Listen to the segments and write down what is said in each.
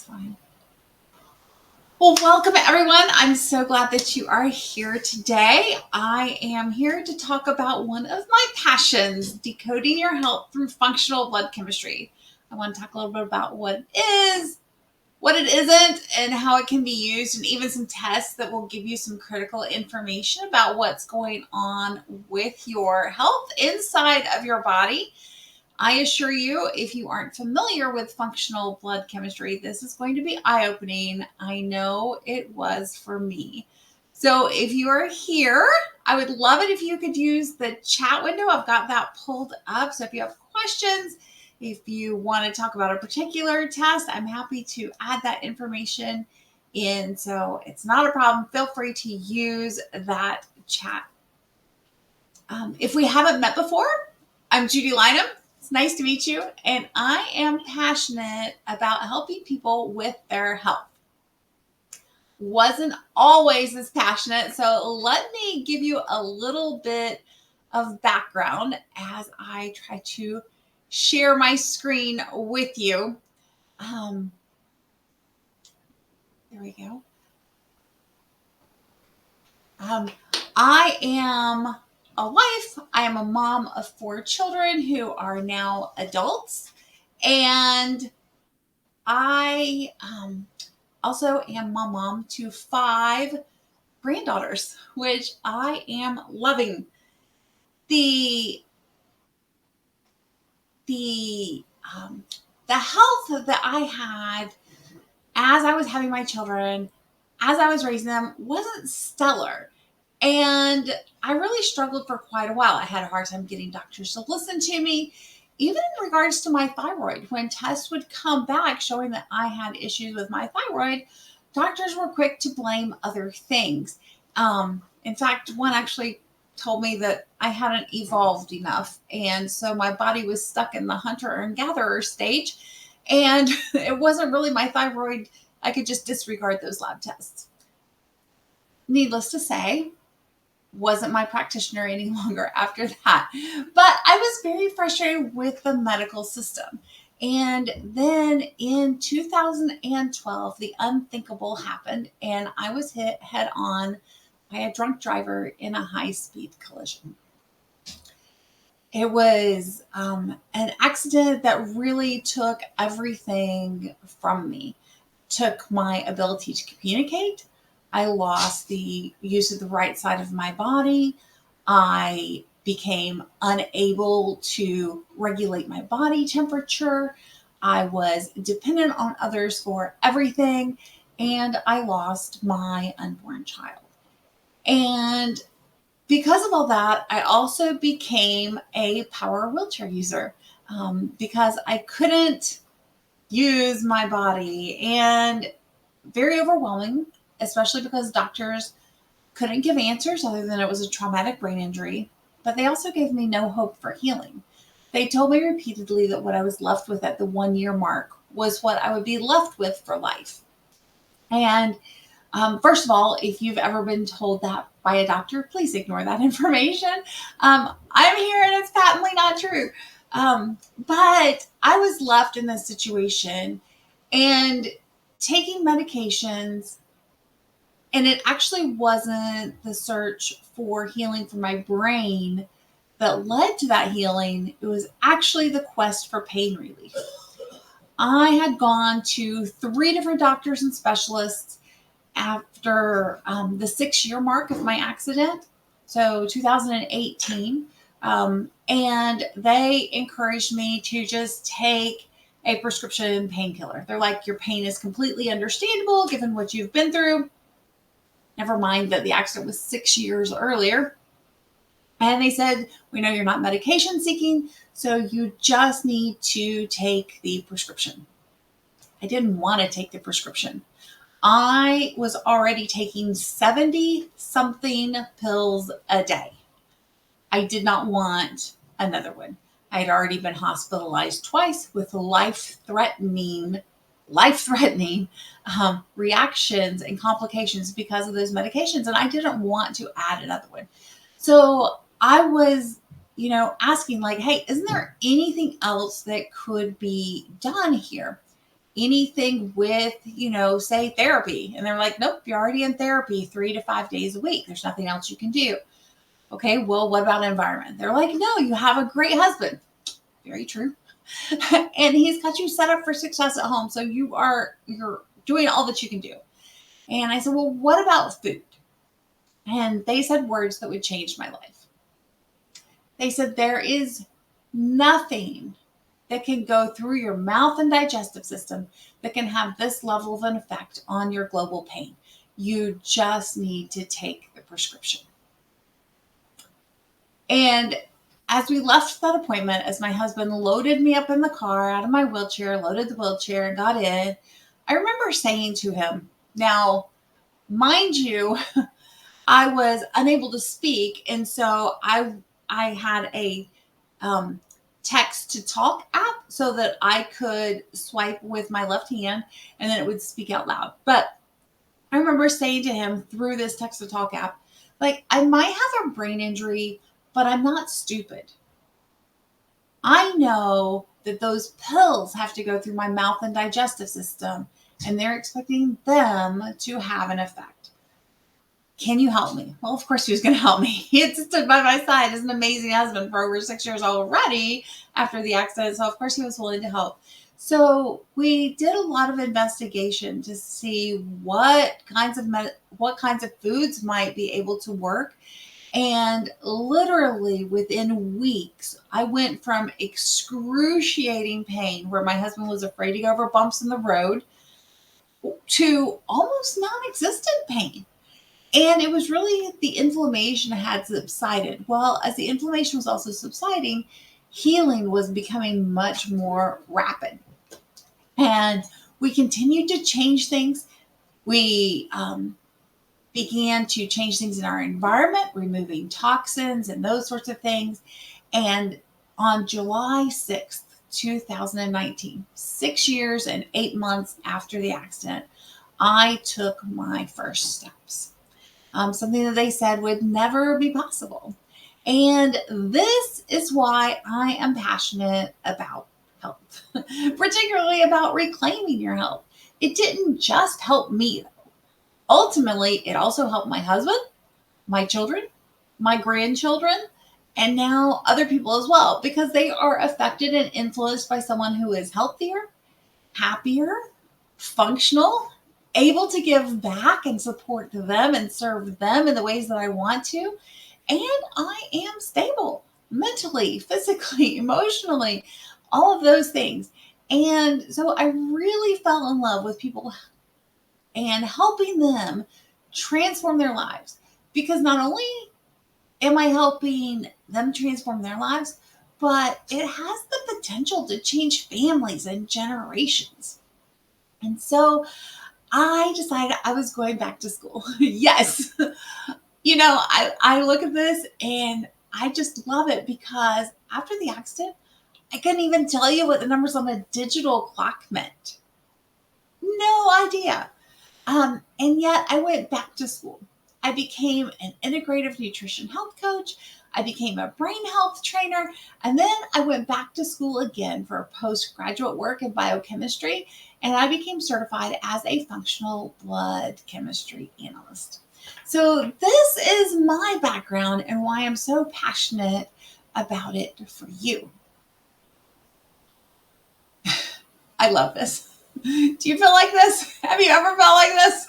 That's fine. Well, welcome everyone. I'm so glad that you are here today. I am here to talk about one of my passions, decoding your health through functional blood chemistry. I want to talk a little bit about what it is, what it isn't, and how it can be used, and even some tests that will give you some critical information about what's going on with your health inside of your body. I assure you, if you aren't familiar with functional blood chemistry, this is going to be eye-opening. I know it was for me. So if you are here, I would love it if you could use the chat window. I've got that pulled up. So if you have questions, if you want to talk about a particular test, I'm happy to add that information in. So it's not a problem. Feel free to use that chat. If we haven't met before, I'm Judy Lynham. It's nice to meet you, and I am passionate about helping people with their health. Wasn't always as passionate, so let me give you a little bit of background as I try to share my screen with you. There we go. I am a wife. I am a mom of 4 children who are now adults. And I also am my mom to 5 granddaughters, which I am loving. The the the health that I had as I was having my children, as I was raising them, wasn't stellar. And I really struggled for quite a while. I had a hard time getting doctors to listen to me, even in regards to my thyroid. When tests would come back showing that I had issues with my thyroid, doctors were quick to blame other things. In fact, one actually told me that I hadn't evolved enough. And so my body was stuck in the hunter and gatherer stage. And it wasn't really my thyroid. I could just disregard those lab tests. Needless to say, wasn't my practitioner any longer after that. But I was very frustrated with the medical system. And then in 2012, the unthinkable happened, and I was hit head on by a drunk driver in a high-speed collision. It was an accident that really took everything from me, took my ability to communicate. I lost the use of the right side of my body. I became unable to regulate my body temperature. I was dependent on others for everything, and I lost my unborn child. And because of all that, I also became a power wheelchair user because I couldn't use my body, and very overwhelming, especially because doctors couldn't give answers other than it was a traumatic brain injury, but they also gave me no hope for healing. They told me repeatedly that what I was left with at the 1 year mark was what I would be left with for life. And first of all, if you've ever been told that by a doctor, please ignore that information. I'm here and it's patently not true. But I was left in this situation and taking medications, and it actually wasn't the search for healing for my brain that led to that healing. It was actually the quest for pain relief. I had gone to 3 different doctors and specialists after the 6-year mark of my accident, so 2018. And they encouraged me to just take a prescription painkiller. They're like, your pain is completely understandable given what you've been through. Never mind that the accident was 6 years earlier. And they said, we know you're not medication seeking, so you just need to take the prescription. I didn't want to take the prescription. I was already taking 70 something pills a day. I did not want another one. I had already been hospitalized twice with life-threatening reactions and complications because of those medications. And I didn't want to add another one. So I was, asking like, hey, isn't there anything else that could be done here? anything with, say therapy. And they're like, nope, you're already in therapy 3 to 5 days a week. There's nothing else you can do. Okay, well, what about environment? They're like, no, you have a great husband. Very true. And he's got you set up for success at home. So you're doing all that you can do. And I said, well, what about food? And they said words that would change my life. They said, there is nothing that can go through your mouth and digestive system that can have this level of an effect on your global pain. You just need to take the prescription. And as we left that appointment, as my husband loaded me up in the car out of my wheelchair, loaded the wheelchair and got in, I remember saying to him, now, mind you, I was unable to speak. And so I had a text to talk app so that I could swipe with my left hand and then it would speak out loud. But I remember saying to him through this text to talk app, like, I might have a brain injury, but I'm not stupid. I know that those pills have to go through my mouth and digestive system, and they're expecting them to have an effect. Can you help me? Well, of course he was going to help me. He had stood by my side as an amazing husband for over 6 years already after the accident. So of course he was willing to help. So we did a lot of investigation to see what kinds of foods might be able to work. And literally within weeks, I went from excruciating pain where my husband was afraid to go over bumps in the road to almost non-existent pain. And it was really the inflammation had subsided. Well, as the inflammation was also subsiding, healing was becoming much more rapid. And we continued to change things. We began to change things in our environment, removing toxins and those sorts of things. And on July 6th, 2019, 6 years and 8 months after the accident, I took my first steps. Something that they said would never be possible. And this is why I am passionate about health, particularly about reclaiming your health. It didn't just help me, though. Ultimately, it also helped my husband, my children, my grandchildren, and now other people as well, because they are affected and influenced by someone who is healthier, happier, functional, able to give back and support them and serve them in the ways that I want to. And I am stable mentally, physically, emotionally, all of those things. And so I really fell in love with people and helping them transform their lives, because not only am I helping them transform their lives, but it has the potential to change families and generations. And so I decided I was going back to school. Yes. I look at this and I just love it, because after the accident, I couldn't even tell you what the numbers on a digital clock meant. No idea. And yet I went back to school. I became an integrative nutrition health coach. I became a brain health trainer. And then I went back to school again for postgraduate work in biochemistry. And I became certified as a functional blood chemistry analyst. So this is my background and why I'm so passionate about it for you. I love this. Do you feel like this? Have you ever felt like this?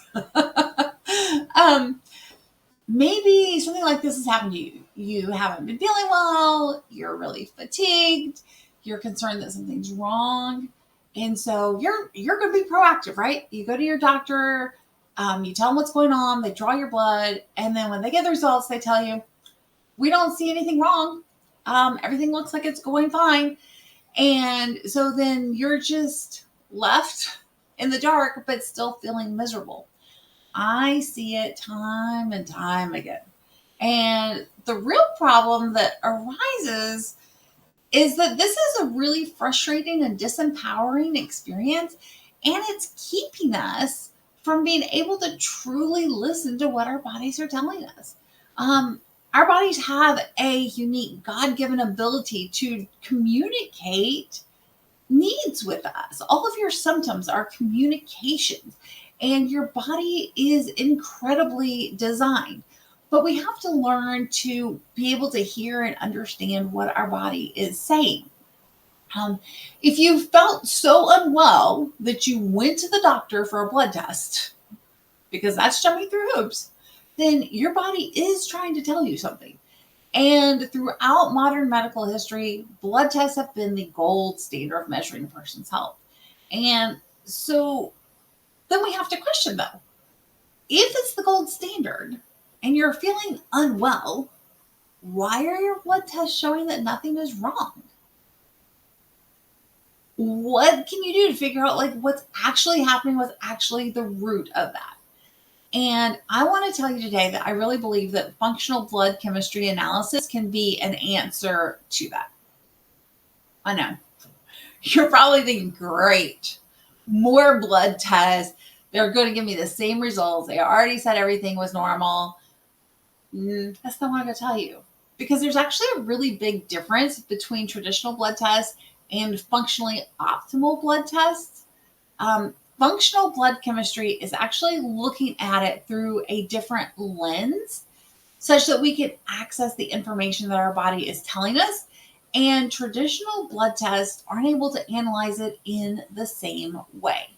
Maybe something like this has happened to you. You haven't been feeling well. You're really fatigued. You're concerned that something's wrong. And so you're going to be proactive, right? You go to your doctor, you tell them what's going on, they draw your blood, and then when they get the results, they tell you, we don't see anything wrong. Everything looks like it's going fine. And so then you're just left in the dark, but still feeling miserable. I see it time and time again. And the real problem that arises is that this is a really frustrating and disempowering experience, and it's keeping us from being able to truly listen to what our bodies are telling us. Our bodies have a unique God-given ability to communicate needs with us. All of your symptoms are communications, and your body is incredibly designed. But we have to learn to be able to hear and understand what our body is saying. Um, if you felt so unwell that you went to the doctor for a blood test, because that's jumping through hoops, then your body is trying to tell you something. And throughout modern medical history, blood tests have been the gold standard of measuring a person's health. And so then we have to question though, if it's the gold standard and you're feeling unwell, why are your blood tests showing that nothing is wrong? What can you do to figure out like what's actually happening, what's actually the root of that? And I want to tell you today that I really believe that functional blood chemistry analysis can be an answer to that. I know. You're probably thinking, great, more blood tests. They're going to give me the same results. They already said everything was normal. That's not what I'm going to tell you. Because there's actually a really big difference between traditional blood tests and functionally optimal blood tests. Functional blood chemistry is actually looking at it through a different lens such that we can access the information that our body is telling us. And traditional blood tests aren't able to analyze it in the same way.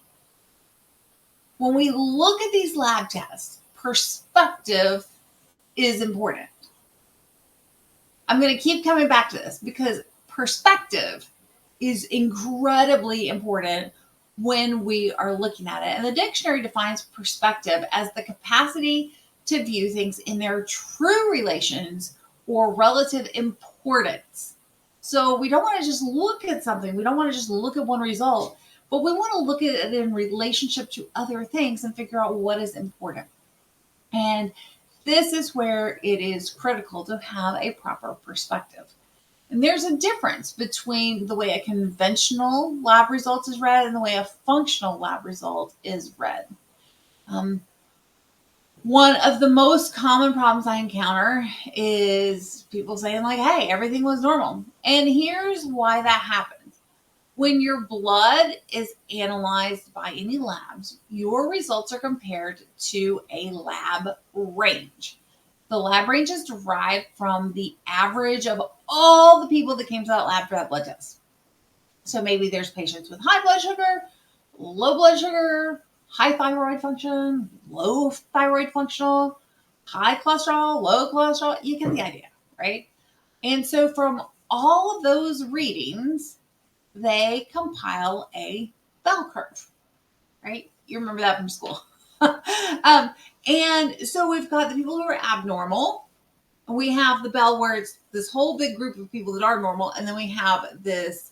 When we look at these lab tests, perspective is important. I'm going to keep coming back to this because perspective is incredibly important when we are looking at it. And the dictionary defines perspective as the capacity to view things in their true relations or relative importance. So we don't want to just look at something. We don't want to just look at one result, but we want to look at it in relationship to other things and figure out what is important. And this is where it is critical to have a proper perspective. And there's a difference between the way a conventional lab result is read and the way a functional lab result is read. One of the most common problems I encounter is people saying like, hey, everything was normal. And here's why that happens. When your blood is analyzed by any labs, your results are compared to a lab range. The lab range is derived from the average of all the people that came to that lab for that blood test. So maybe there's patients with high blood sugar, low blood sugar, high thyroid function, low thyroid functional, high cholesterol, low cholesterol. You get the idea, right? And so from all of those readings, they compile a bell curve, right? You remember that from school. And so we've got the people who are abnormal. We have the bell where it's this whole big group of people that are normal. And then we have this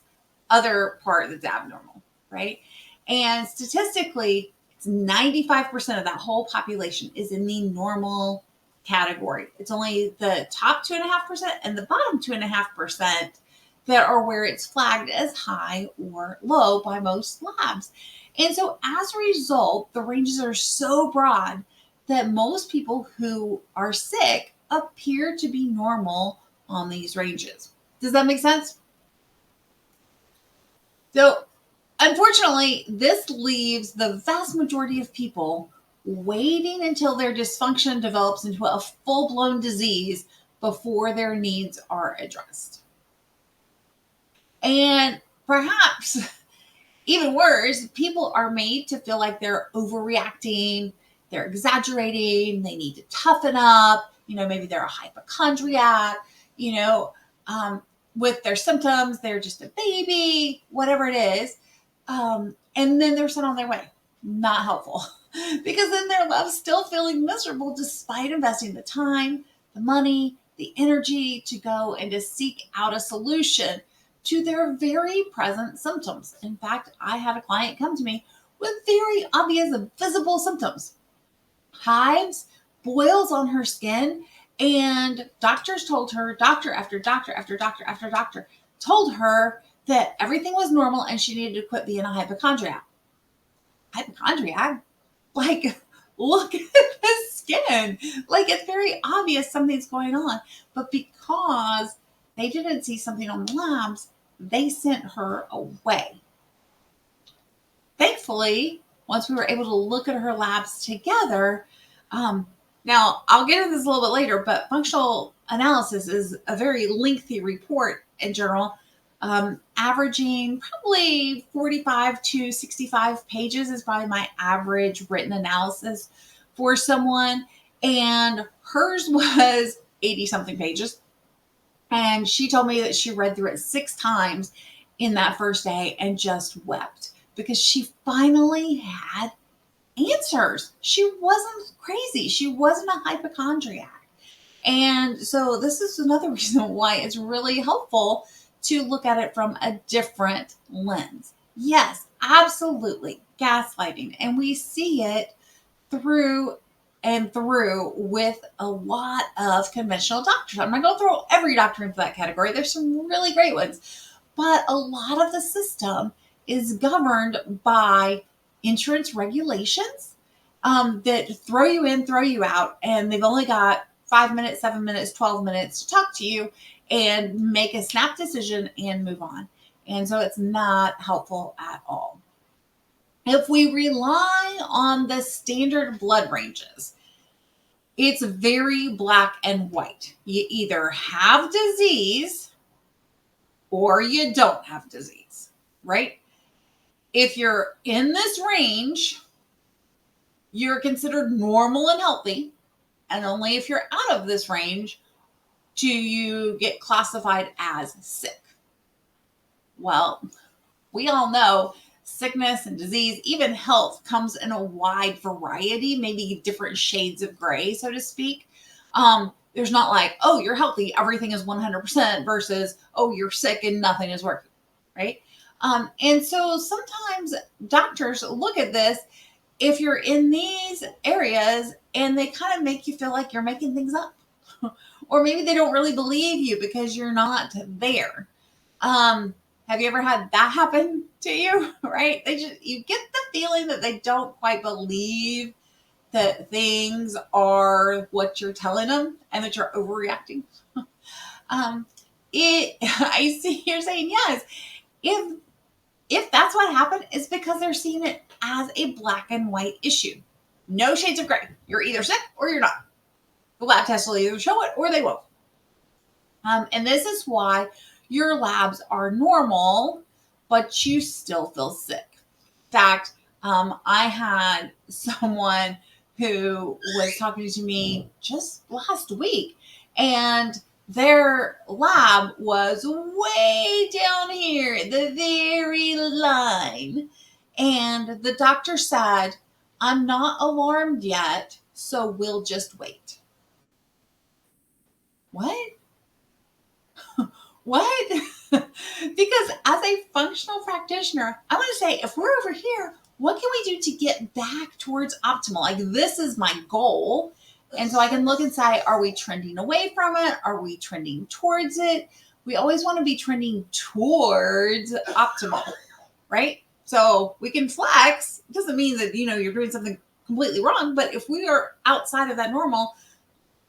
other part that's abnormal, right? And statistically, it's 95% of that whole population is in the normal category. It's only the top 2.5% and the bottom 2.5% that are where it's flagged as high or low by most labs. And so as a result, the ranges are so broad that most people who are sick appear to be normal on these ranges. Does that make sense? So unfortunately, this leaves the vast majority of people waiting until their dysfunction develops into a full-blown disease before their needs are addressed. And perhaps even worse, people are made to feel like they're overreacting, they're exaggerating, they need to toughen up, maybe they're a hypochondriac, with their symptoms, they're just a baby, whatever it is. And then they're sent on their way. Not helpful. Because then they're left still feeling miserable despite investing the time, the money, the energy to go and to seek out a solution to their very present symptoms. In fact, I had a client come to me with very obvious and visible symptoms. Hives, boils on her skin, and doctors told her, doctor after doctor after doctor after doctor, told her that everything was normal and she needed to quit being a hypochondriac. Hypochondriac? Like, look at the skin. Like, it's very obvious something's going on. But because they didn't see something on the labs, they sent her away. thankfully, once we were able to look at her labs together, um, now I'll get into this a little bit later, but functional analysis is a very lengthy report in general, averaging probably 45 to 65 pages is probably my average written analysis for someone. And hers was 80 something pages. And she told me that she read through it 6 times in that first day and just wept because she finally had answers. She wasn't crazy. She wasn't a hypochondriac. And so this is another reason why it's really helpful to look at it from a different lens. Yes, absolutely, gaslighting. And we see it through and through with a lot of conventional doctors. I'm not going to throw every doctor into that category. There's some really great ones. But a lot of the system is governed by insurance regulations that throw you in, throw you out, and they've only got 5 minutes, 7 minutes, 12 minutes to talk to you and make a snap decision and move on. And so it's not helpful at all. If we rely on the standard blood ranges, it's very black and white. You either have disease or you don't have disease, right? If you're in this range, you're considered normal and healthy. And only if you're out of this range do you get classified as sick. Well, we all know sickness and disease, even health, comes in a wide variety, maybe different shades of gray, so to speak. There's not like, oh, you're healthy, everything is 100% versus, oh, you're sick and nothing is working, right? And so sometimes doctors look at this if you're in these areas and they kind of make you feel like you're making things up. Or maybe they don't really believe you because you're not there. Have you ever had that happen to you? Right? You get the feeling that they don't quite believe that things are what you're telling them and that you're overreacting. I see you're saying yes. If that's what happened, it's because they're seeing it as a black and white issue. No shades of gray. You're either sick or you're not. The lab test will either show it or they won't. And this is why your labs are normal, but you still feel sick. In fact, I had someone who was talking to me just last week, and their lab was way down here, the very line. And the doctor said, I'm not alarmed yet, so we'll just wait. What? What? Because as a functional practitioner, I want to say, if we're over here, what can we do to get back towards optimal? Like, this is my goal. And so I can look and say, are we trending away from it? Are we trending towards it? We always want to be trending towards optimal, right? So we can flex. It doesn't mean that, you're doing something completely wrong. But if we are outside of that normal,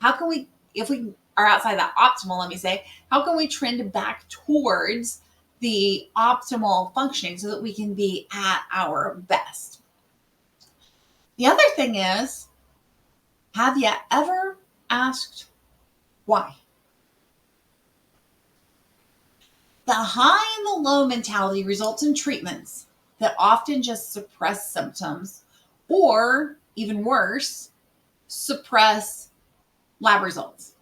how can we, if we are outside that optimal, let me say, how can we trend back towards the optimal functioning so that we can be at our best? The other thing is, have you ever asked why? The high and the low mentality results in treatments that often just suppress symptoms, or even worse, suppress lab results,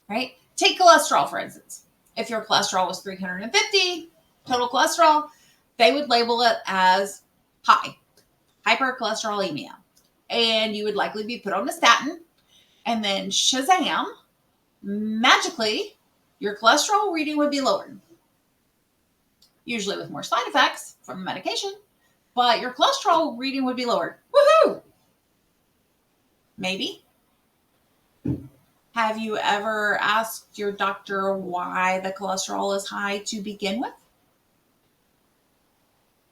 right? Take cholesterol, for instance. If your cholesterol was 350, total cholesterol, they would label it as high, hypercholesterolemia. And you would likely be put on a statin. And then shazam, magically, your cholesterol reading would be lowered. Usually with more side effects from the medication, but your cholesterol reading would be lowered. Woohoo! Maybe. Have you ever asked your doctor why the cholesterol is high to begin with?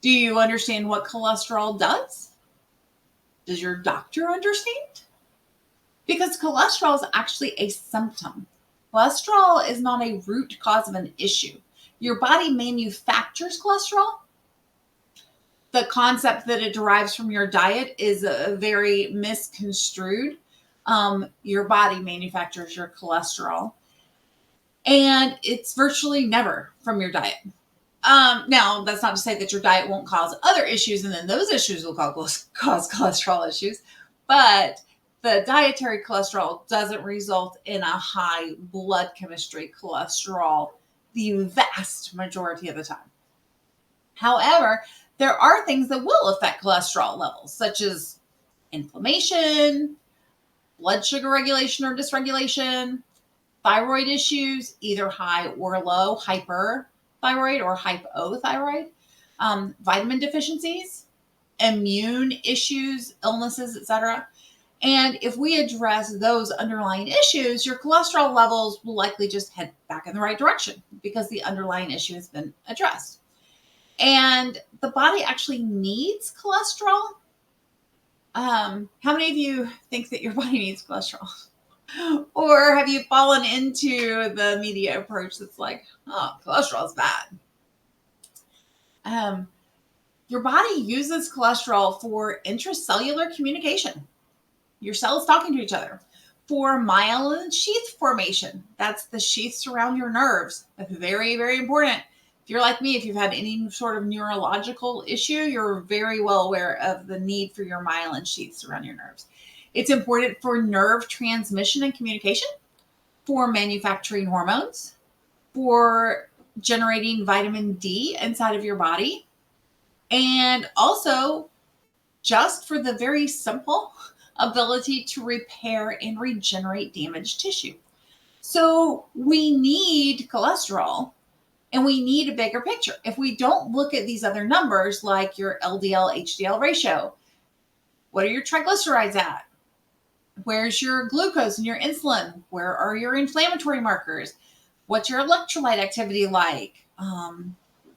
Do you understand what cholesterol does? Does your doctor understand? Because cholesterol is actually a symptom. Cholesterol is not a root cause of an issue. Your body manufactures cholesterol, the concept that it derives from your diet is very misconstrued. Your body manufactures your cholesterol, and it's virtually never from your diet. Now, that's not to say that your diet won't cause other issues, and then those issues will cause cholesterol issues. But the dietary cholesterol doesn't result in a high blood chemistry cholesterol the vast majority of the time. However, there are things that will affect cholesterol levels, such as inflammation, blood sugar regulation or dysregulation, thyroid issues, either high or low, hyperthyroid or hypothyroid, vitamin deficiencies, immune issues, illnesses, etc. And if we address those underlying issues, your cholesterol levels will likely just head back in the right direction because the underlying issue has been addressed. And the body actually needs cholesterol. How many of you think that your body needs cholesterol? Or have you fallen into the media approach that's like, oh, cholesterol is bad? Your body uses cholesterol for intracellular communication. Your cells talking to each other. For myelin sheath formation. That's the sheaths around your nerves. That's very, very important. If you're like me, if you've had any sort of neurological issue, you're very well aware of the need for your myelin sheaths around your nerves. It's important for nerve transmission and communication, for manufacturing hormones, for generating vitamin D inside of your body, and also just for the very simple ability to repair and regenerate damaged tissue. So we need cholesterol, and we need a bigger picture. If we don't look at these other numbers, like your LDL HDL ratio, what are your triglycerides at? Where's your glucose and your insulin? Where are your inflammatory markers? What's your electrolyte activity like?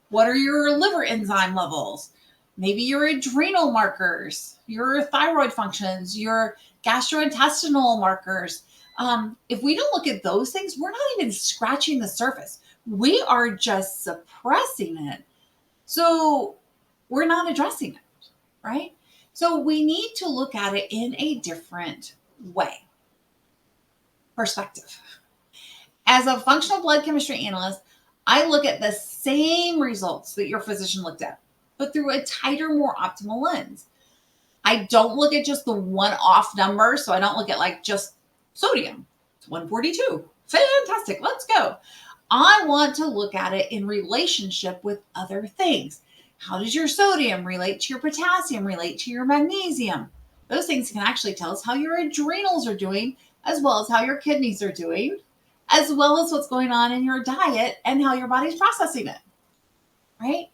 What are your liver enzyme levels? Maybe your adrenal markers, your thyroid functions, your gastrointestinal markers. If we don't look at those things, we're not even scratching the surface. We are just suppressing it. So we're not addressing it, right? So we need to look at it in a different way. Perspective. As a functional blood chemistry analyst, I look at the same results that your physician looked at, but through a tighter, more optimal lens. I don't look at just the one-off number, so I don't look at like just sodium. It's 142. Fantastic, let's go. I want to look at it in relationship with other things. How does your sodium relate to your potassium, relate to your magnesium? Those things can actually tell us how your adrenals are doing, as well as how your kidneys are doing, as well as what's going on in your diet and how your body's processing it, right?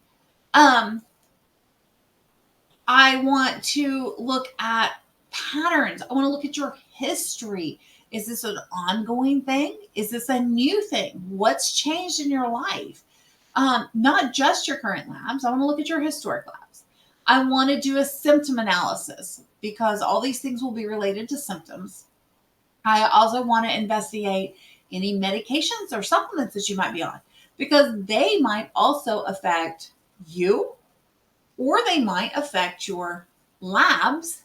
I want to look at patterns. I want to look at your history. Is this an ongoing thing? Is this a new thing? What's changed in your life? Not just your current labs. I want to look at your historic labs. I want to do a symptom analysis because all these things will be related to symptoms. I also want to investigate any medications or supplements that you might be on because they might also affect you, or they might affect your labs.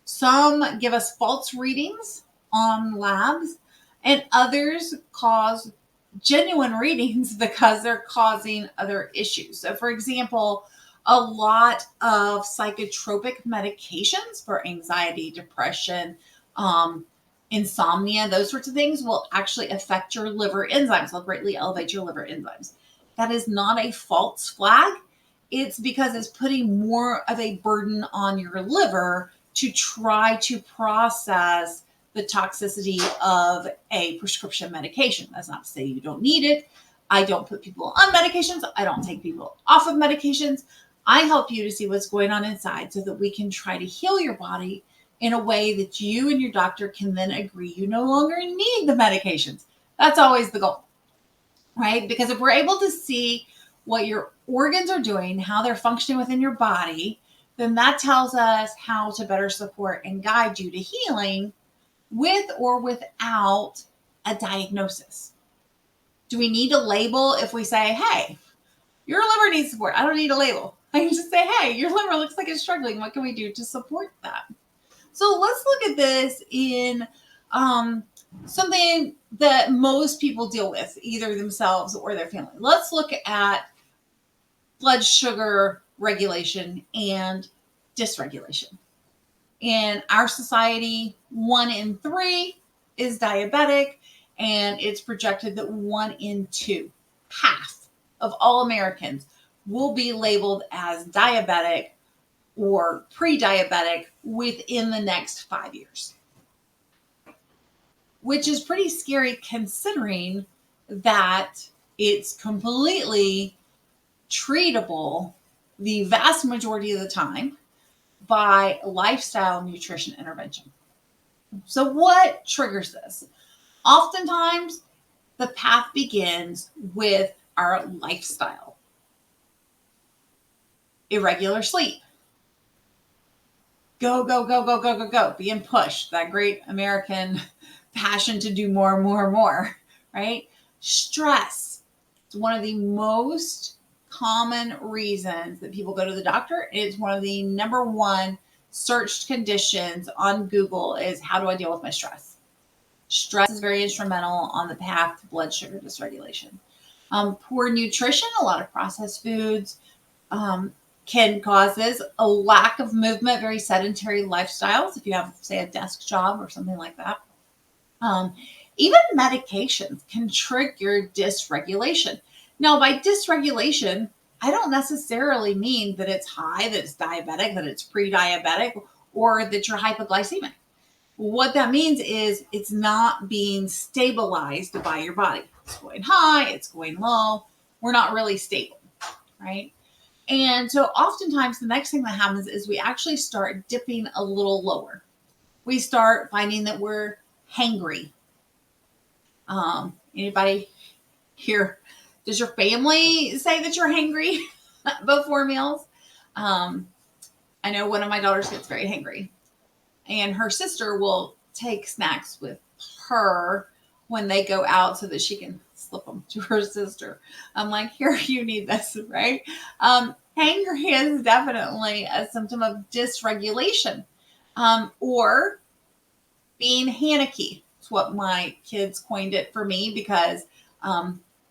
Some give us false readings on labs, and others cause genuine readings because they're causing other issues. So, for example, a lot of psychotropic medications for anxiety, depression, insomnia, those sorts of things will actually affect your liver enzymes. They'll greatly elevate your liver enzymes. That is not a false flag. It's because it's putting more of a burden on your liver to try to process the toxicity of a prescription medication. That's not to say you don't need it. I don't put people on medications. I don't take people off of medications. I help you to see what's going on inside so that we can try to heal your body in a way that you and your doctor can then agree you no longer need the medications. That's always the goal, right? Because if we're able to see what your organs are doing, how they're functioning within your body, then that tells us how to better support and guide you to healing with or without a diagnosis. Do we need a label if we say, hey, your liver needs support? I don't need a label. I can just say, hey, your liver looks like it's struggling. What can we do to support that? So let's look at this in um, something that most people deal with, either themselves or their family. Let's look at blood sugar regulation and dysregulation. In our society, 1 in 3 is diabetic, and it's projected that 1 in 2, half of all Americans, will be labeled as diabetic or pre diabetic within the next 5 years, which is pretty scary considering that it's completely treatable the vast majority of the time by lifestyle nutrition intervention. So, what triggers this? Oftentimes, the path begins with our lifestyle. Irregular sleep. Go, go, go, go, go, go, go. Being pushed. That great American passion to do more and more and more, right? Stress. It's one of the most common reasons that people go to the doctor. It's one of the number one searched conditions on Google is how do I deal with my stress? Stress is very instrumental on the path to blood sugar dysregulation. Poor nutrition, a lot of processed foods can cause this. A lack of movement, very sedentary lifestyles. If you have, say, a desk job or something like that. Even medications can trigger dysregulation. Now, by dysregulation, I don't necessarily mean that it's high, that it's diabetic, that it's pre-diabetic, or that you're hypoglycemic. What that means is it's not being stabilized by your body. It's going high, it's going low. We're not really stable, right? And so oftentimes the next thing that happens is we actually start dipping a little lower. We start finding that we're hangry. Anybody here? Does your family say that you're hangry before meals? I know one of my daughters gets very hangry, and her sister will take snacks with her when they go out so that she can slip them to her sister. I'm like, here, you need this, right? Hangry is definitely a symptom of dysregulation, or being Hannicky. It's what my kids coined it for me because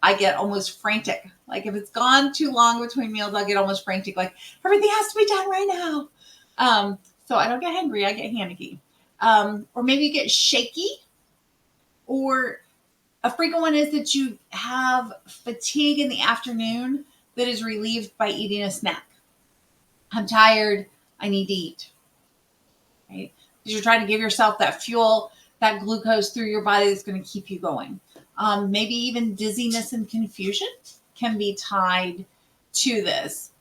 I get almost frantic. Like if it's gone too long between meals, I'll get almost frantic. Like everything has to be done right now. So I don't get hangry, I get Hannicky. Or maybe you get shaky, or a frequent one is that you have fatigue in the afternoon that is relieved by eating a snack. I'm tired, I need to eat, right? Because you're trying to give yourself that fuel, that glucose through your body that's going to keep you going. Maybe even dizziness and confusion can be tied to this.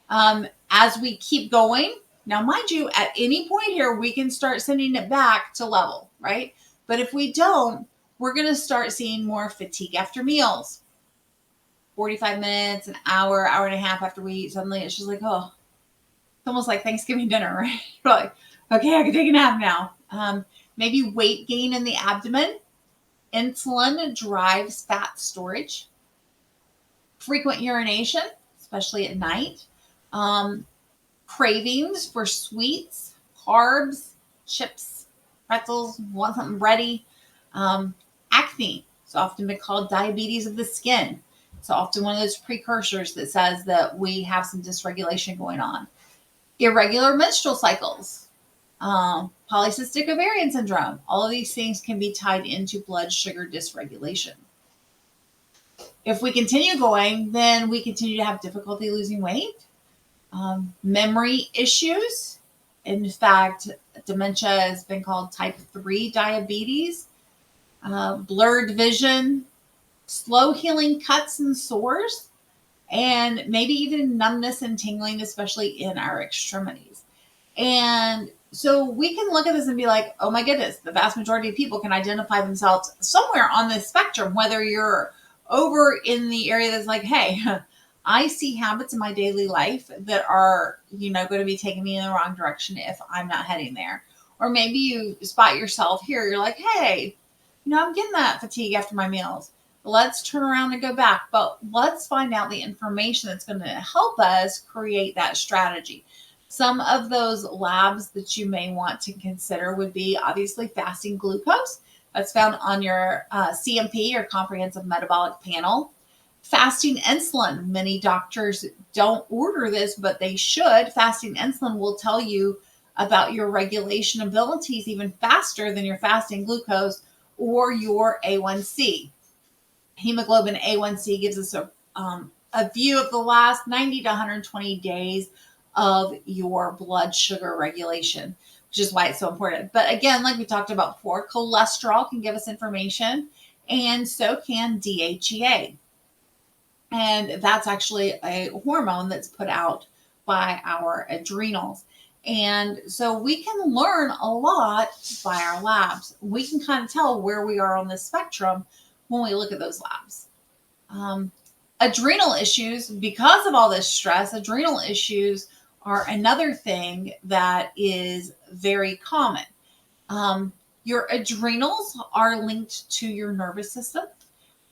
As we keep going, now, mind you, at any point here, we can start sending it back to level, right? But if we don't, we're going to start seeing more fatigue after meals. 45 minutes, an hour, hour and a half after we eat, suddenly it's just like, oh, it's almost like Thanksgiving dinner, right? You're like, okay, I can take a nap now. Maybe weight gain in the abdomen. Insulin drives fat storage. Frequent urination, especially at night. Cravings for sweets, carbs, chips, pretzels, want something bready. Acne, it's often been called diabetes of the skin. It's often one of those precursors that says that we have some dysregulation going on. Irregular menstrual cycles, polycystic ovarian syndrome, all of these things can be tied into blood sugar dysregulation. If we continue going, then we continue to have difficulty losing weight. Memory issues. In fact, dementia has been called type 3 diabetes. Blurred vision, slow healing cuts and sores, and maybe even numbness and tingling, especially in our extremities. And so we can look at this and be like, oh my goodness, the vast majority of people can identify themselves somewhere on this spectrum, whether you're over in the area that's like, hey, I see habits in my daily life that are, going to be taking me in the wrong direction if I'm not heading there. Or maybe you spot yourself here. You're like, hey, I'm getting that fatigue after my meals. Let's turn around and go back, but let's find out the information that's going to help us create that strategy. Some of those labs that you may want to consider would be obviously fasting glucose. That's found on your CMP or comprehensive metabolic panel. Fasting insulin. Many doctors don't order this, but they should. Fasting insulin will tell you about your regulation abilities even faster than your fasting glucose or your A1C. Hemoglobin A1C gives us a view of the last 90 to 120 days of your blood sugar regulation, which is why it's so important. But again, like we talked about before, cholesterol can give us information, and so can DHEA. And that's actually a hormone that's put out by our adrenals. And so we can learn a lot by our labs. We can kind of tell where we are on the spectrum when we look at those labs. Adrenal issues, because of all this stress, adrenal issues are another thing that is very common. Your adrenals are linked to your nervous system,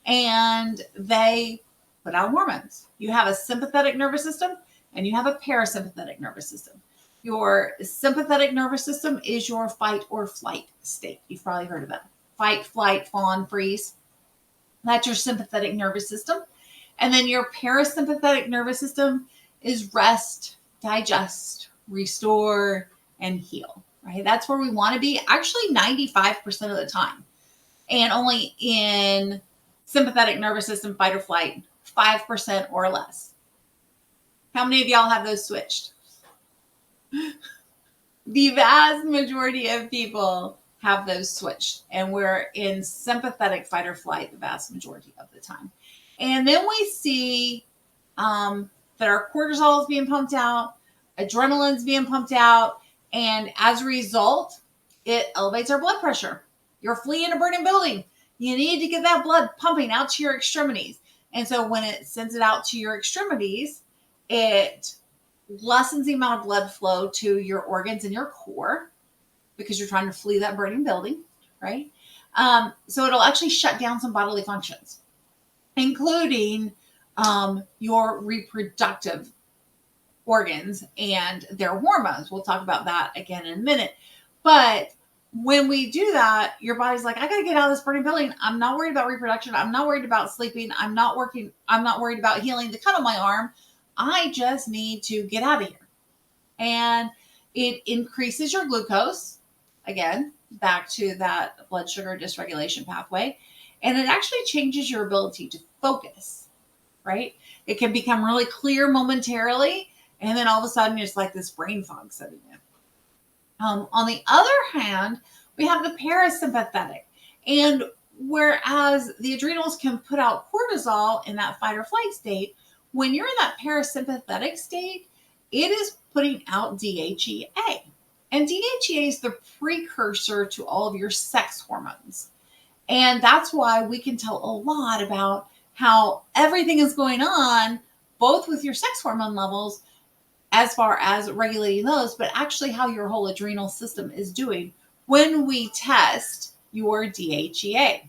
and they put out hormones. You have a sympathetic nervous system and you have a parasympathetic nervous system. Your sympathetic nervous system is your fight or flight state. You've probably heard of that. Fight, flight, fawn, freeze. That's your sympathetic nervous system. And then your parasympathetic nervous system is rest, digest, restore, and heal, right? That's where we want to be actually 95% of the time. And only in sympathetic nervous system, fight or flight, 5% or less. How many of y'all have those switched? The vast majority of people have those switched, and we're in sympathetic fight or flight the vast majority of the time. And then we see that our cortisol is being pumped out, adrenaline's being pumped out, and as a result, it elevates our blood pressure. You're fleeing a burning building. You need to get that blood pumping out to your extremities. And so when it sends it out to your extremities, it lessens the amount of blood flow to your organs and your core because you're trying to flee that burning building, right? So it'll actually shut down some bodily functions, including your reproductive organs and their hormones. We'll talk about that again in a minute. But when we do that, your body's like, I got to get out of this burning building. I'm not worried about reproduction. I'm not worried about sleeping. I'm not worried about healing the cut on my arm. I just need to get out of here. And it increases your glucose. Again, back to that blood sugar dysregulation pathway. And it actually changes your ability to focus, right? It can become really clear momentarily. And then all of a sudden, it's like this brain fog setting in. On the other hand, we have the parasympathetic. And whereas the adrenals can put out cortisol in that fight or flight state, when you're in that parasympathetic state, it is putting out DHEA. And DHEA is the precursor to all of your sex hormones. And that's why we can tell a lot about how everything is going on, both with your sex hormone levels, as far as regulating those, but actually how your whole adrenal system is doing when we test your DHEA.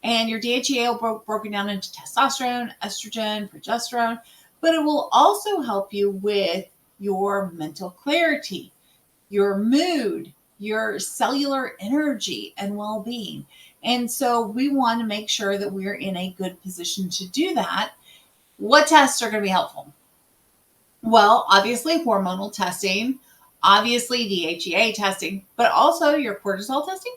And your DHEA will be broken down into testosterone, estrogen, progesterone, but it will also help you with your mental clarity, your mood, your cellular energy and well-being. And so we want to make sure that we're in a good position to do that. What tests are going to be helpful? Well, obviously hormonal testing, obviously DHEA testing, but also your cortisol testing,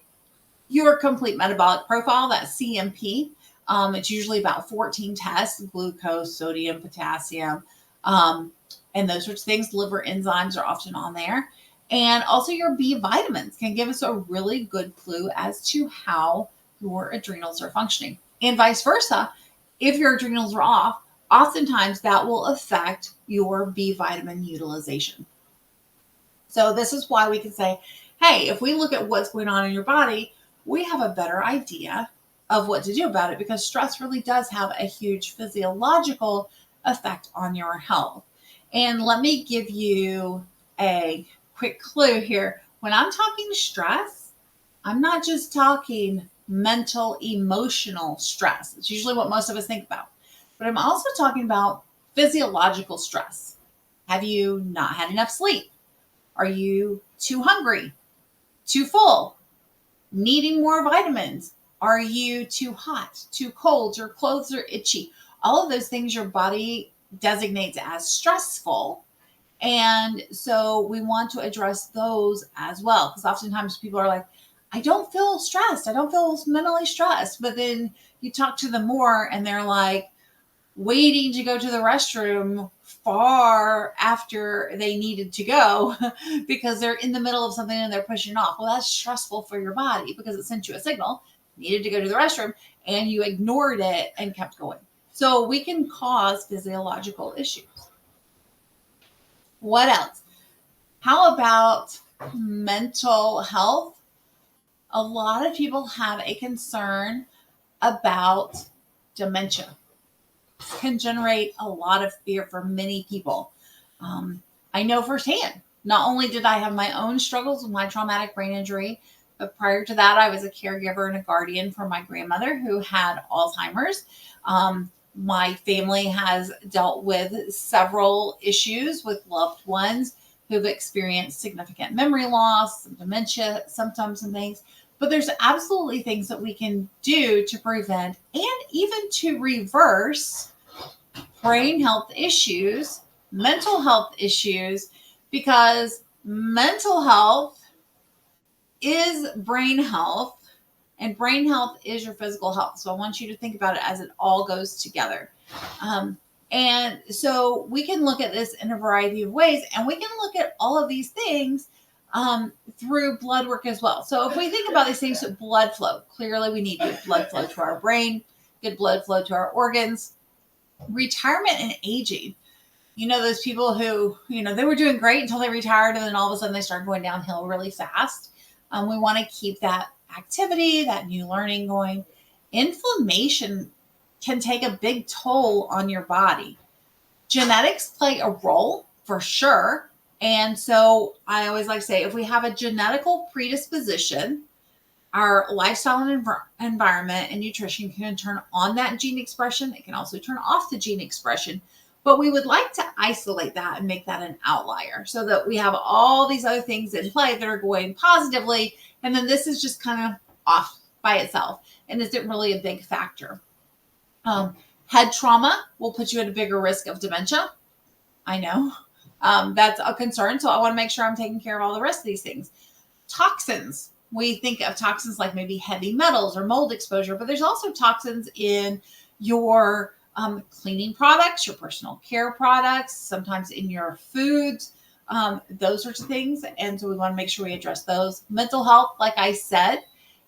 your complete metabolic profile, that CMP. It's usually about 14 tests: glucose, sodium, potassium, and those sorts of things. Liver enzymes are often on there. And also your B vitamins can give us a really good clue as to how your adrenals are functioning. And vice versa, if your adrenals are off, oftentimes that will affect your B vitamin utilization. So this is why we can say, hey, if we look at what's going on in your body, we have a better idea of what to do about it, because stress really does have a huge physiological effect on your health. And let me give you a quick clue here. When I'm talking stress, I'm not just talking mental, emotional stress. It's usually what most of us think about. But I'm also talking about physiological stress. Have you not had enough sleep? Are you too hungry? Too full? Needing more vitamins? Are you too hot, too cold? Your clothes are itchy? All of those things your body designates as stressful. And so we want to address those as well. Because oftentimes people are like, I don't feel stressed. I don't feel mentally stressed. But then you talk to them more and they're like waiting to go to the restroom far after they needed to go because they're in the middle of something and they're pushing off. Well, that's stressful for your body because it sent you a signal, needed to go to the restroom, and you ignored it and kept going. So we can cause physiological issues. What else? How about mental health? A lot of people have a concern about dementia. It can generate a lot of fear for many people. I know firsthand. Not only did I have my own struggles with my traumatic brain injury, but prior to that, I was a caregiver and a guardian for my grandmother who had Alzheimer's. My family has dealt with several issues with loved ones who've experienced significant memory loss, some dementia symptoms and things. But there's absolutely things that we can do to prevent and even to reverse brain health issues, mental health issues, because mental health is brain health and brain health is your physical health. So I want you to think about it as it all goes together. And so we can look at this in a variety of ways, and we can look at all of these things through blood work as well. So if we think about these things, blood flow, clearly we need good blood flow to our brain, good blood flow to our organs. Retirement and aging. You know, those people who, they were doing great until they retired and then all of a sudden they started going downhill really fast. We want to keep that activity, that new learning going. Inflammation can take a big toll on your body. Genetics play a role for sure. And so I always like to say, if we have a genetical predisposition, our lifestyle and environment and nutrition can turn on that gene expression. It can also turn off the gene expression. But we would like to isolate that and make that an outlier so that we have all these other things in play that are going positively. And then this is just kind of off by itself and isn't really a big factor. Head trauma will put you at a bigger risk of dementia. I know that's a concern. So I want to make sure I'm taking care of all the rest of these things. Toxins. We think of toxins like maybe heavy metals or mold exposure, but there's also toxins in your cleaning products, your personal care products, sometimes in your foods, those sorts of things. And so we want to make sure we address those. Mental health, like I said,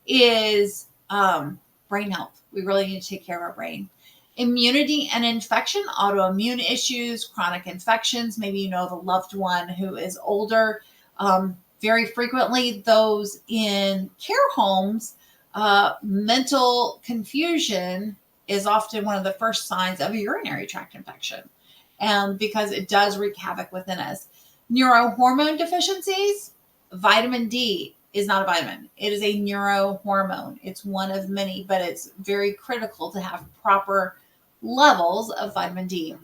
is brain health. We really need to take care of our brain. Immunity and infection, autoimmune issues, chronic infections. Maybe you know the loved one who is older. Very frequently, those in care homes, mental confusion is often one of the first signs of a urinary tract infection, and because it does wreak havoc within us. Neurohormone deficiencies, vitamin D is not a vitamin. It is a neurohormone. It's one of many, but it's very critical to have proper levels of vitamin D.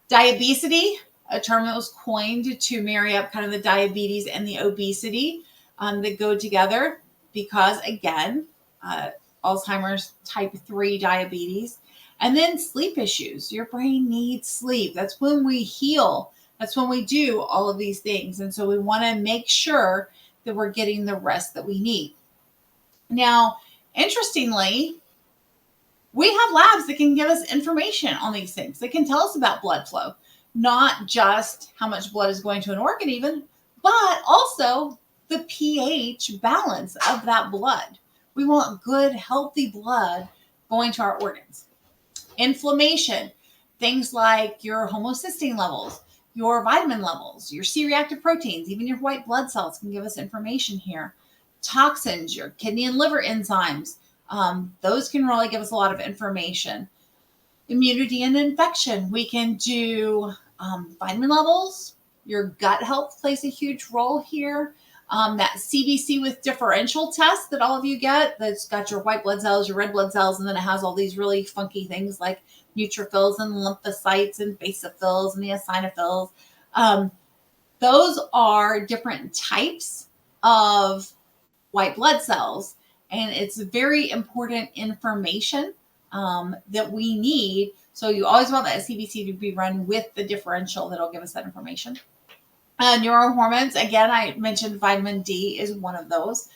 Diabesity, a term that was coined to marry up kind of the diabetes and the obesity that go together because, again, Alzheimer's type 3 diabetes. And then sleep issues. Your brain needs sleep. That's when we heal. That's when we do all of these things. And so we want to make sure that we're getting the rest that we need. Now, interestingly, we have labs that can give us information on these things. They can tell us about blood flow. Not just how much blood is going to an organ even, but also the pH balance of that blood. We want good, healthy blood going to our organs. Inflammation, things like your homocysteine levels, your vitamin levels, your C-reactive proteins, even your white blood cells can give us information here. Toxins, your kidney and liver enzymes, those can really give us a lot of information. Immunity and infection. We can do vitamin levels. Your gut health plays a huge role here. That CBC with differential test that all of you get, that's got your white blood cells, your red blood cells, and then it has all these really funky things like neutrophils and lymphocytes and basophils and eosinophils. Um, those are different types of white blood cells, and it's very important information that we need. So you always want that CBC to be run with the differential that'll give us that information. Neurohormones, again, I mentioned vitamin D is one of those.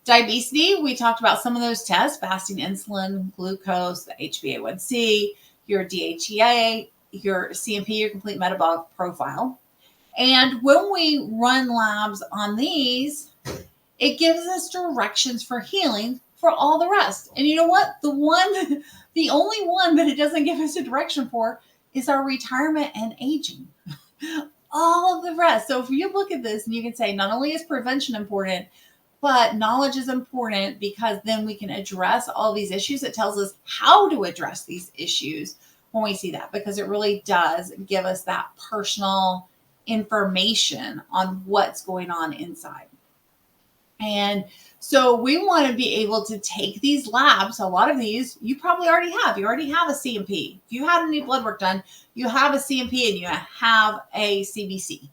Diabetes, we talked about some of those tests: fasting insulin, glucose, the HbA1c, your DHEA, your CMP, your complete metabolic profile. And when we run labs on these, it gives us directions for healing for all the rest. And you know what? The only one that it doesn't give us a direction for is our retirement and aging. All of the rest. So if you look at this and you can say, not only is prevention important, but knowledge is important, because then we can address all these issues. It tells us how to address these issues when we see that, because it really does give us that personal information on what's going on inside. And so we want to be able to take these labs. A lot of these you probably already have. You already have a CMP. If you had any blood work done, you have a CMP and you have a CBC.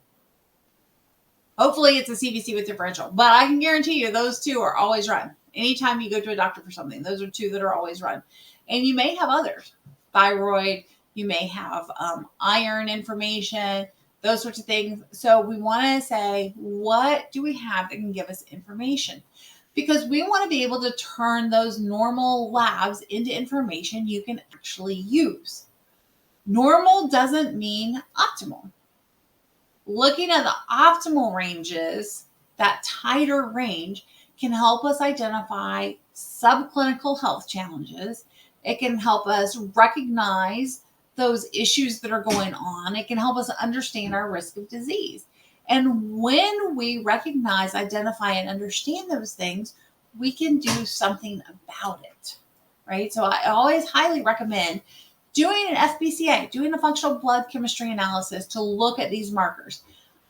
Hopefully it's a CBC with differential, but I can guarantee you those two are always run. Anytime you go to a doctor for something, those are two that are always run. And you may have others, thyroid, you may have iron information, those sorts of things. So we want to say, what do we have that can give us information? Because we want to be able to turn those normal labs into information you can actually use. Normal doesn't mean optimal. Looking at the optimal ranges, that tighter range, can help us identify subclinical health challenges. It can help us recognize those issues that are going on. It can help us understand our risk of disease. And when we recognize, identify, and understand those things, we can do something about it, right? So I always highly recommend doing an FBCA, doing a functional blood chemistry analysis to look at these markers.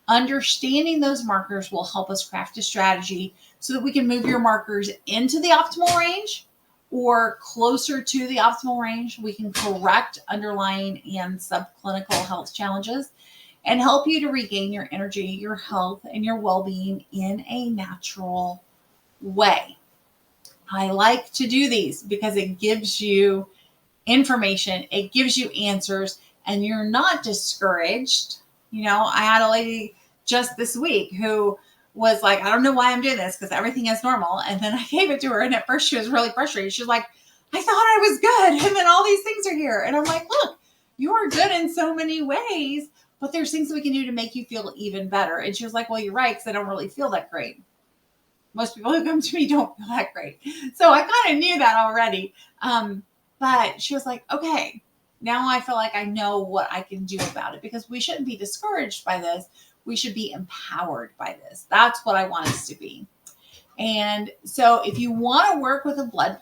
Understanding those markers will help us craft a strategy so that we can move your markers into the optimal range or closer to the optimal range. We can correct underlying and subclinical health challenges and help you to regain your energy, your health, and your well-being in a natural way. I like to do these because it gives you information, it gives you answers, and you're not discouraged. You know, I had a lady just this week who was like, I don't know why I'm doing this because everything is normal. And then I gave it to her, and at first she was really frustrated. She was like, I thought I was good, and then all these things are here. And I'm like, look, you are good in so many ways, but there's things that we can do to make you feel even better. And she was like, well, you're right, because I don't really feel that great. Most people who come to me don't feel that great. So I kind of knew that already. But she was like, okay, now I feel like I know what I can do about it, because we shouldn't be discouraged by this. We should be empowered by this. That's what I want us to be. And so if you want to work with a blood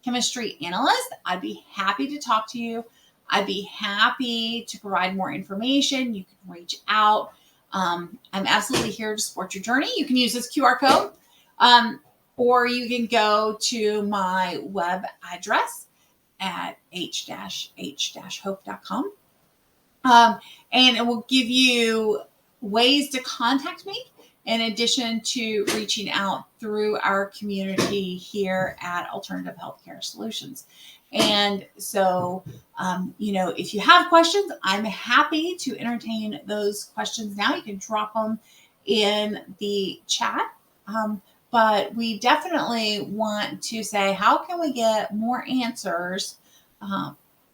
chemistry analyst, I'd be happy to talk to you. I'd be happy to provide more information. You can reach out. I'm absolutely here to support your journey. You can use this QR code, or you can go to my web address at h-hope.com. And it will give you ways to contact me in addition to reaching out through our community here at Alternative Healthcare Solutions. And so, if you have questions, I'm happy to entertain those questions now. You can drop them in the chat. But we definitely want to say, how can we get more answers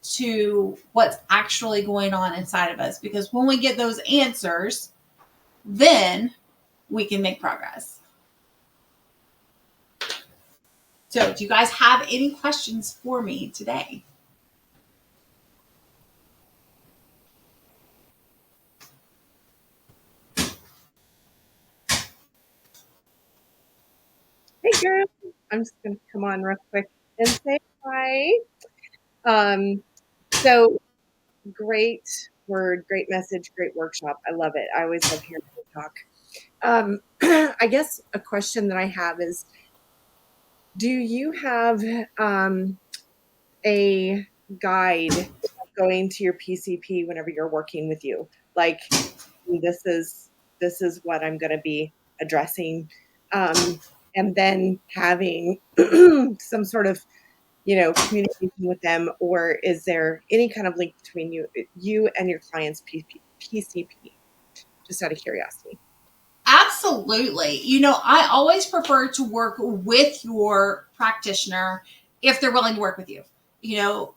to what's actually going on inside of us? Because when we get those answers, then we can make progress. So do you guys have any questions for me today? Hey girl, I'm just going to come on real quick and say hi. So great word, great message, great workshop. I love it. I always love hearing you talk. I guess a question that I have is, do you have a guide going to your PCP whenever you're working with you? Like, this is what I'm going to be addressing, um, and then having some sort of communication with them, or is there any kind of link between you and your client's PCP? Just out of curiosity. Absolutely. I always prefer to work with your practitioner if they're willing to work with you.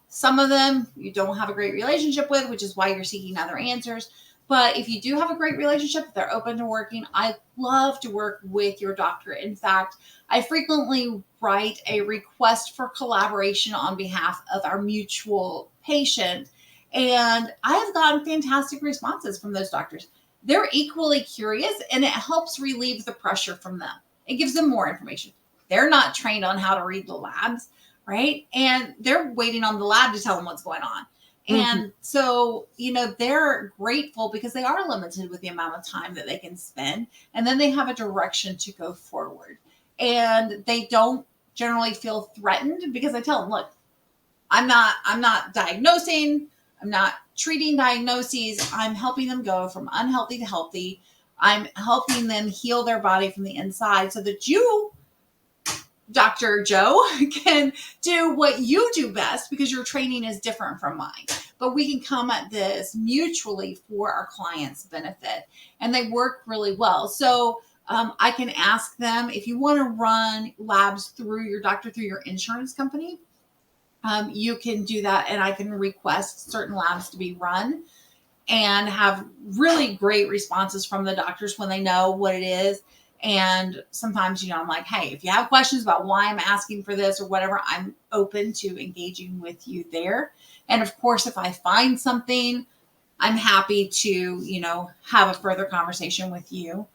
Some of them you don't have a great relationship with, which is why you're seeking other answers. But if you do have a great relationship, if they're open to working, I love to work with your doctor. In fact, I frequently write a request for collaboration on behalf of our mutual patient. And I have gotten fantastic responses from those doctors. They're equally curious, and it helps relieve the pressure from them. It gives them more information. They're not trained on how to read the labs, right? And they're waiting on the lab to tell them what's going on. And so, they're grateful because they are limited with the amount of time that they can spend. And then they have a direction to go forward. And they don't generally feel threatened because I tell them, look, I'm not diagnosing, I'm not treating diagnoses. I'm helping them go from unhealthy to healthy. I'm helping them heal their body from the inside so that you, Dr. Joe, can do what you do best because your training is different from mine. But we can come at this mutually for our clients' benefit. And they work really well. So I can ask them if you want to run labs through your doctor, through your insurance company. You can do that, and I can request certain labs to be run and have really great responses from the doctors when they know what it is. And sometimes, I'm like, hey, if you have questions about why I'm asking for this or whatever, I'm open to engaging with you there. And of course, if I find something, I'm happy to, have a further conversation with you.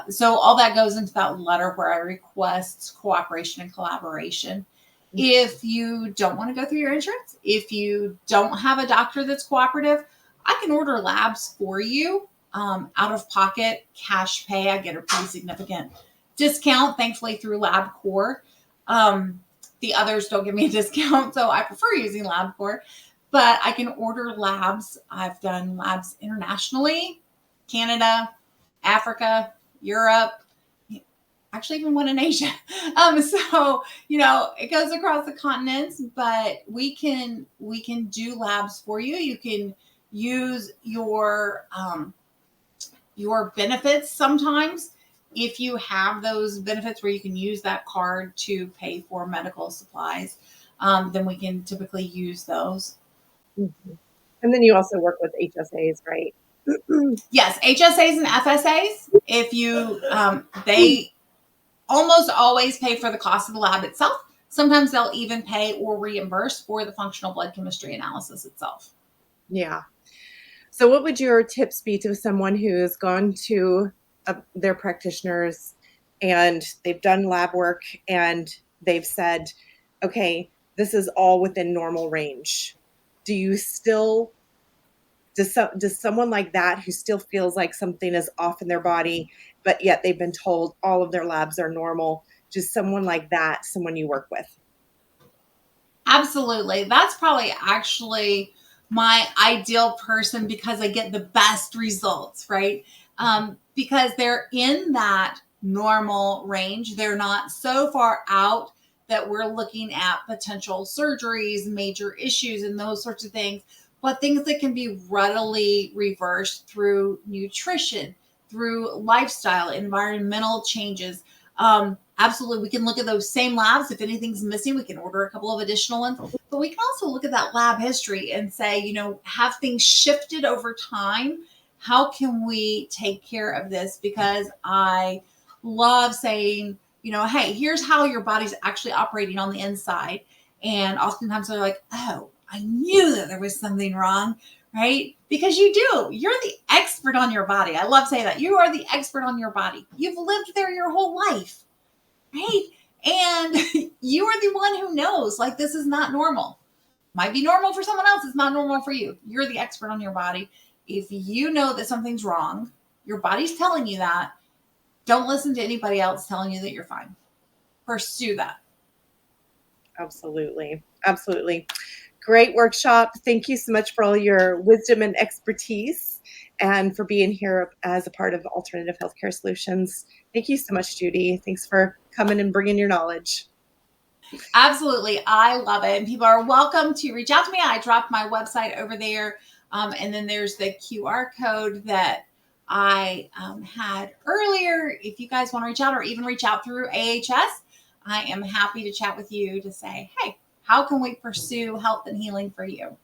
So all that goes into that letter where I request cooperation and collaboration. If you don't want to go through your insurance, if you don't have a doctor that's cooperative, I can order labs for you out of pocket, cash pay. I get a pretty significant discount, thankfully, through LabCorp. The others don't give me a discount, so I prefer using LabCorp. But I can order labs. I've done labs internationally, Canada, Africa, Europe, actually even one in Asia. So it goes across the continents, but we can do labs for you. You can use your benefits sometimes if you have those benefits where you can use that card to pay for medical supplies. Then we can typically use those. And then you also work with HSAs, right? Yes, HSAs and FSAs. If you they almost always pay for the cost of the lab itself. Sometimes they'll even pay or reimburse for the functional blood chemistry analysis itself. Yeah. So what would your tips be to someone who has gone to their practitioners and they've done lab work and they've said, okay, this is all within normal range? Do you still, does someone like that who still feels like something is off in their body, but yet they've been told all of their labs are normal, just someone like that, someone you work with? Absolutely. That's probably actually my ideal person because I get the best results, right? Because they're in that normal range. They're not so far out that we're looking at potential surgeries, major issues, and those sorts of things, but things that can be readily reversed through nutrition, through lifestyle, environmental changes. Absolutely, we can look at those same labs. If anything's missing, we can order a couple of additional ones. But we can also look at that lab history and say, have things shifted over time? How can we take care of this? Because I love saying, hey, here's how your body's actually operating on the inside. And oftentimes they're like, oh, I knew that there was something wrong, right? Because you do. You're the expert on your body. I love saying that. You are the expert on your body. You've lived there your whole life, right? And you are the one who knows, like, this is not normal. Might be normal for someone else. It's not normal for you. You're the expert on your body. If you know that something's wrong, your body's telling you that, Don't listen to anybody else telling you that you're fine. Pursue that. Absolutely. Absolutely. Great workshop. Thank you so much for all your wisdom and expertise and for being here as a part of Alternative Healthcare Solutions. Thank you so much, Judy. Thanks for coming and bringing your knowledge. Absolutely. I love it. And people are welcome to reach out to me. I dropped my website over there. And then there's the QR code that I had earlier. If you guys want to reach out or even reach out through AHS, I am happy to chat with you to say, hey, how can we pursue health and healing for you?